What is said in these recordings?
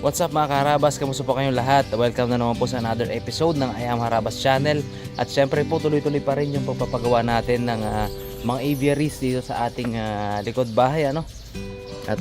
What's up mga kaharabas? Kamusta po kayong lahat? Welcome na naman po sa another episode ng I Am Harabas Channel. At syempre po tuloy-tuloy pa rin yung pagpapagawa natin ng mga aviaries dito sa ating likod bahay, ano? At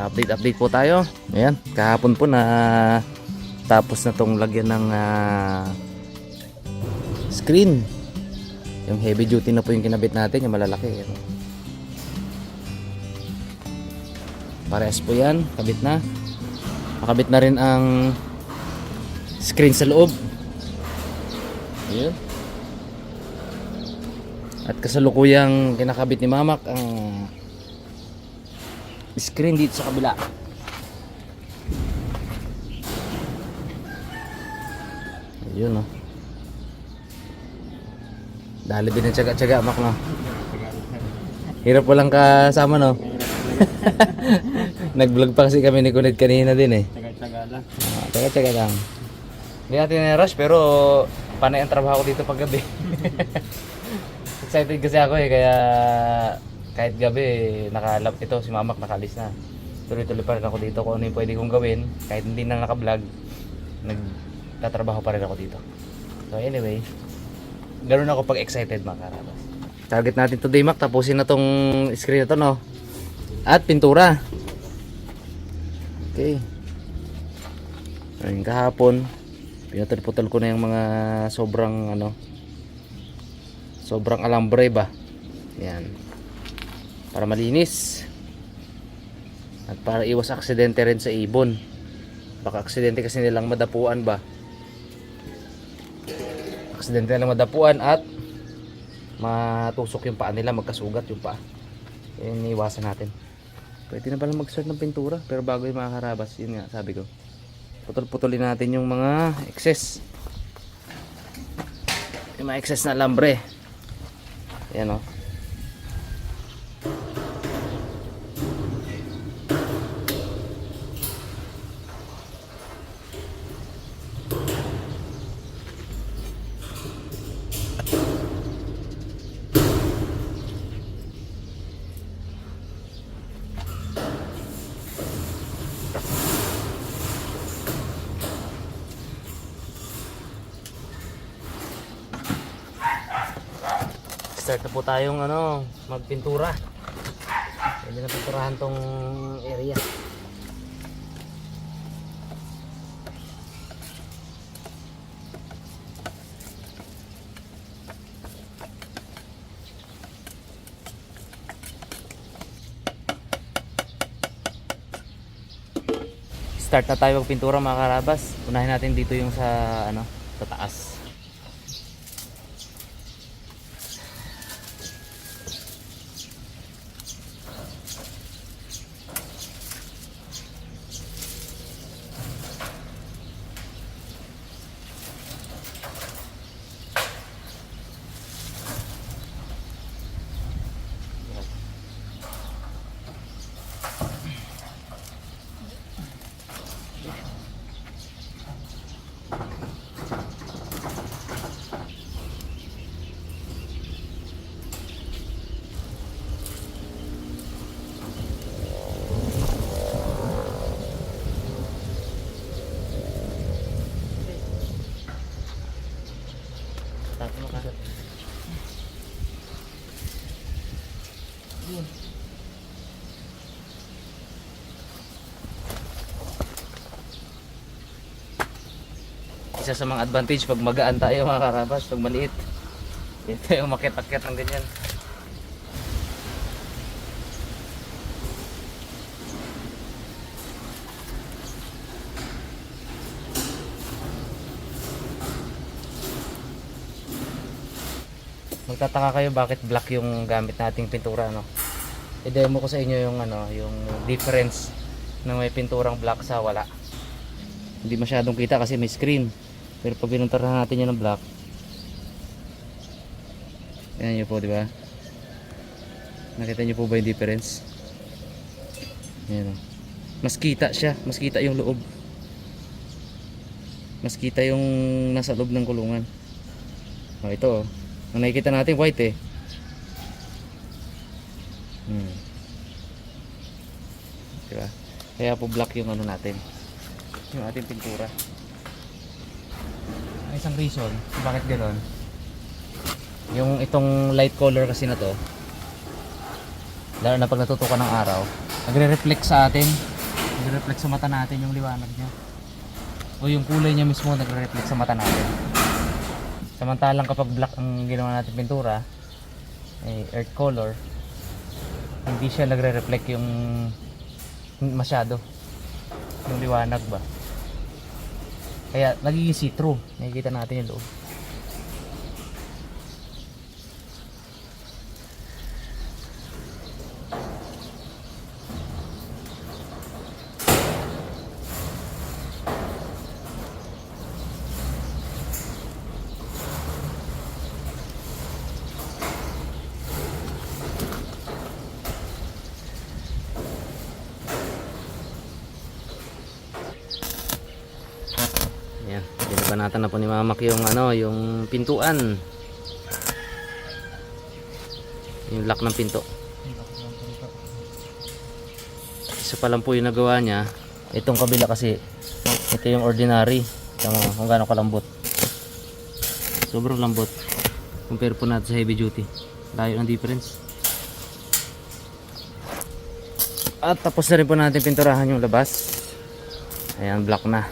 update po tayo. Ayan, kahapon po na tapos na tong lagyan ng screen. Yung heavy duty na po yung kinabit natin, yung malalaki. Ano? Parehas po yan, kabit na. Nakabit na rin ang screen sa loob. Ayun. At kasalukuyang kinakabit ni Mamak ang screen dito sa kabila. Ayun, oh. Dali din ang tsaga-tsaga, Mak, no? Hirap walang kasama, no? Nag-vlog pa kasi kami ni Kunit kanina din eh. Taga-taga lang. Taga-taga lang. Hindi natin na-rush pero panay ang trabaho ko dito pag gabi. Excited kasi ako eh, kaya kahit gabi nakalap ito, si Mamak nakalis na. Tuloy-tuloy pa rin ako dito kung ano yung pwede kong gawin. Kahit hindi na naka-vlog, nagtatrabaho pa rin ako dito. So anyway, ganoon ako pag excited mga karabas. Target natin today, Mac, tapusin na tong screen na to, no? At pintura. Okay. Ayun, kahapon pinutol-putol ko na yung mga sobrang sobrang alambre ba. Yan. Para malinis. At para iwas aksidente rin sa ibon. Baka aksidente kasi nilang madapuan ba. Aksidente nilang madapuan at matusok yung paa nila, magkasugat yung paa. Yan, iwasan natin. Pwede na pala mag-start ng pintura. Pero bago yung mga karabas, yun nga sabi ko, putol-putulin natin yung mga excess. Yung mga excess na alambre. Ayan, o. Start na po tayong magpintura. Pwede na pinturahan tong area. Start na tayo magpintura mga karabas. Unahin natin dito yung sa sa taas. Isa sa mga advantage pag magaan tayo mga karabas, pag maliit ito yung makit-akit ng ganyan. Magtataka kayo bakit black yung gamit nating pintura, no? I-demo ko sa inyo yung yung difference ng may pinturang black sa wala. Hindi masyadong kita kasi may screen. Pero pag pinunturahan natin yun ng black, yan nyo po, di ba? Nakita nyo po ba yung difference? Yan, o. Mas kita siya, mas kita yung loob. Mas kita yung nasa loob ng kulungan. O, ito, o. Ang nakikita natin white eh. Diba? Kaya po black yung natin. yung ating pintura. May isang reason kung bakit gano'n. Yung itong light color kasi na to, lalo na pag natutukan ng araw, nagre-reflect sa atin, nagre-reflect sa mata natin yung liwanag niya, o yung kulay niya mismo nagre-reflect sa mata natin. Samantalang kapag black ang ginawa natin pintura, earth color, hindi siya nagre-reflect yung masyado yung liwanag ba, kaya nagiging see-through, nakikita natin yung loob. Ayan, pinapanatan na po ni Mamak yung yung pintuan. Yung lock ng pinto. Isa pa lang po yung nagawa niya. Itong kabila kasi, ito yung ordinary. Tama kung gaano kalambot. Sobrang lambot. Compare po natin sa heavy duty. Layo ng difference. At tapos na rin po natin pinturahan yung labas. Ayan, black na.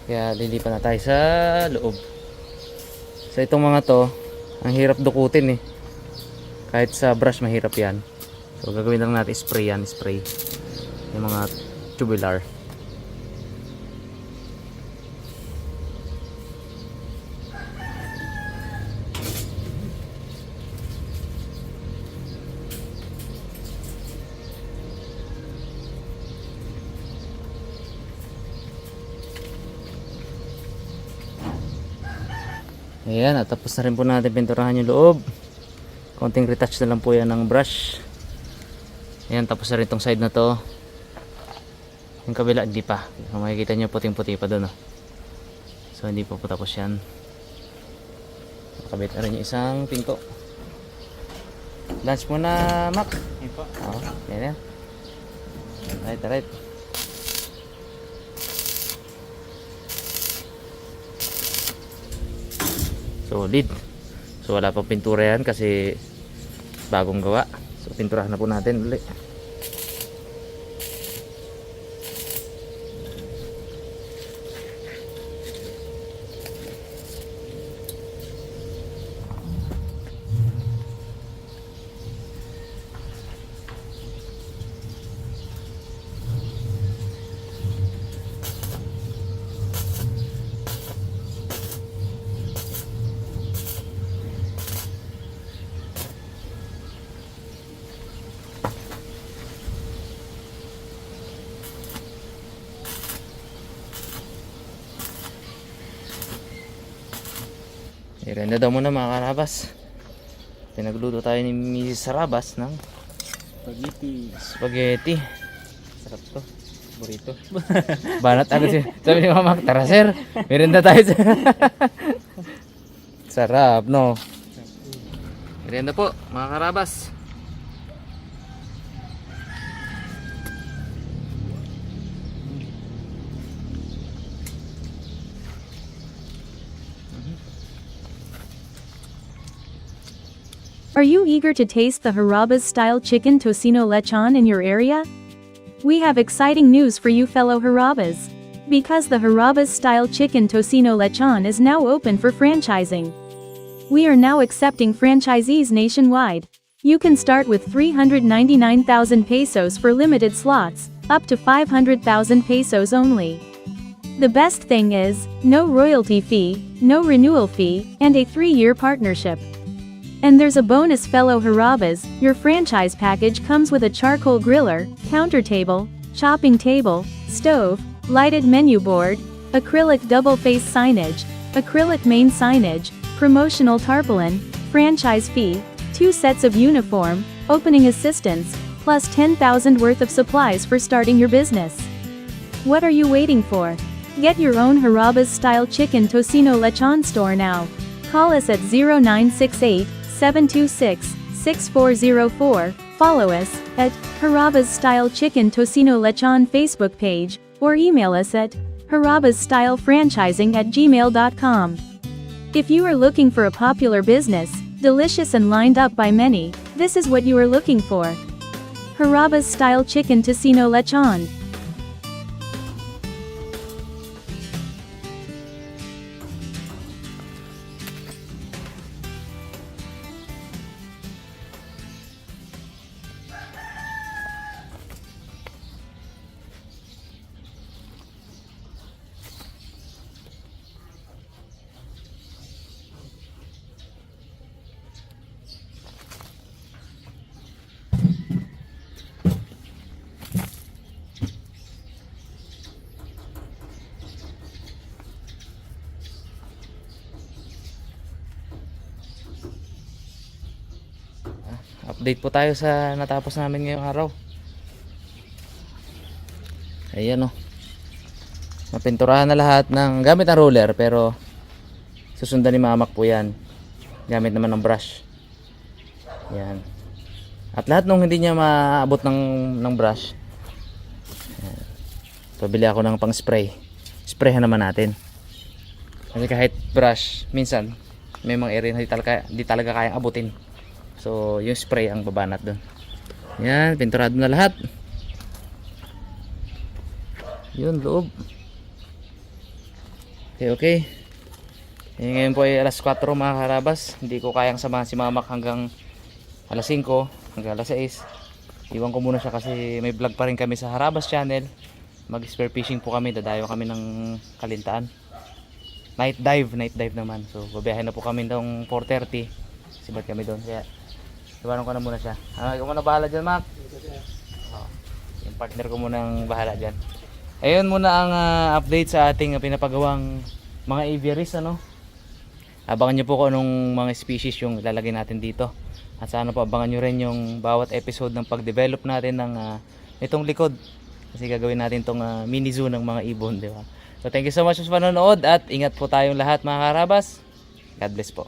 Kaya lilipat na tayo sa loob. So itong mga to, ang hirap dukutin eh. Kahit sa brush mahirap yan. So gagawin lang natin spray yan, spray. Yung mga tubular. Ayan, at tapos na rin po natin pinturahan yung loob. Konting retouch na lang po yan ng brush. Ayan, tapos na rin itong side na to. Yung kabila, hindi pa. Kung makikita nyo, puting-puti pa doon. So, hindi pa po tapos yan. Nakabit na rin yung isang pinto. Lunch muna, Mac. Oo, yan yan. Right, right. Solid. So wala pang pintura yan kasi bagong gawa. So pinturahan na po natin ulit. Irenda daw muna mga karabas. Pinagluto tayo ni Mrs. Sarabas ng spaghetti. Sarap to. Burrito. Banat ano siya. Sabi ni Mama, tara sir, merenda tayo sir. Sarap no. Merenda po mga karabas. Are you eager to taste the Harabas style chicken tocino lechon in your area? We have exciting news for you fellow Harabas. Because the Harabas style chicken tocino lechon is now open for franchising. We are now accepting franchisees nationwide. You can start with 399,000 pesos for limited slots, up to 500,000 pesos only. The best thing is, no royalty fee, no renewal fee, and a 3-year partnership. And there's a bonus fellow Harabas, your franchise package comes with a charcoal griller, counter table, chopping table, stove, lighted menu board, acrylic double-face signage, acrylic main signage, promotional tarpaulin, franchise fee, 2 sets of uniform, opening assistance, plus 10,000 worth of supplies for starting your business. What are you waiting for? Get your own Harabas-style chicken tocino lechon store now. Call us at 0968-726-6404, follow us at Harabas Style Chicken Tocino Lechon Facebook page, or email us at harabasstylefranchising@gmail.com. If you are looking for a popular business, delicious and lined up by many, this is what you are looking for. Harabas Style Chicken Tocino Lechon. Update po tayo sa natapos namin ngayong araw. Ayan o. Napinturahan na lahat ng gamit ng roller, pero susundan ni Mamak po yan. Gamit naman ng brush. Yan. At lahat nung hindi niya maabot ng brush, ayan, pabili ako ng pang spray. Sprayhan naman natin. Kasi kahit brush, minsan may mga area na di talaga kayang abutin. So yung spray ang babanat doon. Yan, pinturado na lahat. Yun, loob. Okay. Ngayon po ay alas 4 mga karabas. Hindi ko kayang samahan si Mamak hanggang alas 5, hanggang alas 6. Iwan ko muna siya kasi may vlog pa rin kami sa Harabas channel. Mag spear fishing po kami, dadayo kami ng Kalintaan. Night dive naman. So babiyahin na po kami ng 4:30. Sibat kami doon. Kaya iwanan ko na muna siya. Ikaw muna bahala dyan, Mac. Yung partner ko muna ang bahala dyan. Ayun muna ang update sa ating pinapagawang mga aviaries, ano. Abangan nyo po kung anong mga species yung ilalagay natin dito. At sana po abangan nyo rin yung bawat episode ng pag-develop natin ng itong likod. Kasi gagawin natin itong mini zoo ng mga ibon, di ba? So thank you so much sa panonood at ingat po tayong lahat mga karabas. God bless po.